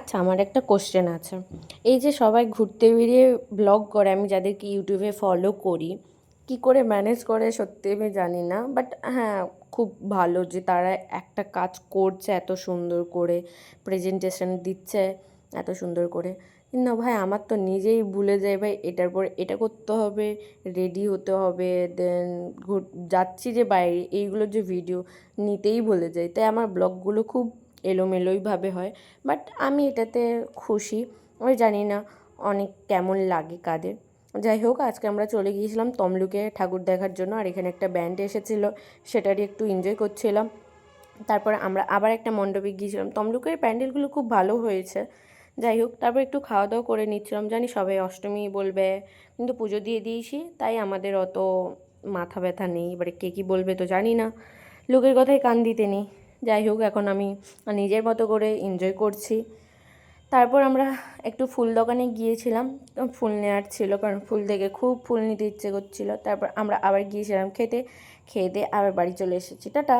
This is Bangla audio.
আচ্ছা, আমার একটা কোশ্চেন আছে। এই যে সবাই ঘুরতে বেরিয়ে ব্লগ করে, আমি যাদেরকে ইউটিউবে ফলো করি, কি করে ম্যানেজ করে সত্যি আমি জানি না। বাট হ্যাঁ, খুব ভালো যে তারা একটা কাজ করছে এত সুন্দর করে, প্রেজেন্টেশন দিচ্ছে এত সুন্দর করে। কিন্তু ভাই আমার তো নিজেই ভুলে যাই ভাই, এটার পর এটা করতে হবে, রেডি হতে হবে, দেন যাচ্ছি যে বাইরে এইগুলোর যে ভিডিও নিতেই ভুলে যাই। তাই আমার ব্লগগুলো খুব এলোমেলোইভাবে হয়। বাট আমি এটাতে খুশি। আমি জানি না অনেক কেমন লাগে কাদের। যাই হোক, আজকে আমরা চলে গিয়েছিলাম তমলুকে ঠাকুর দেখার জন্য, আর এখানে একটা ব্যান্ড এসেছিলো, সেটারই একটু এনজয় করছিলাম। তারপরে আমরা আবার একটা মণ্ডপে গিয়েছিলাম। তমলুকের প্যান্ডেলগুলো খুব ভালো হয়েছে। যাই হোক, তারপর একটু খাওয়া দাওয়া করে নিচ্ছিলাম। জানি সবাই অষ্টমী বলবে, কিন্তু পুজো দিয়ে দিয়েছি, তাই আমাদের অত মাথা ব্যথা নেই। এবারে কে কী বলবে তো জানি না, লোকের কথায় কান দিতে নেই। যাই হোক, এখন আমি নিজের মতো করে এনজয় করছি। তারপর আমরা একটু ফুল দোকানে গিয়েছিলাম, ফুল নেওয়ার ছিল, কারণ ফুল থেকে খুব ফুল নিতে ইচ্ছে করছিল। তারপর আমরা আবার গিয়েছিলাম খেতে, খেয়ে দিয়ে আবার বাড়ি চলে এসেছি। টাটা।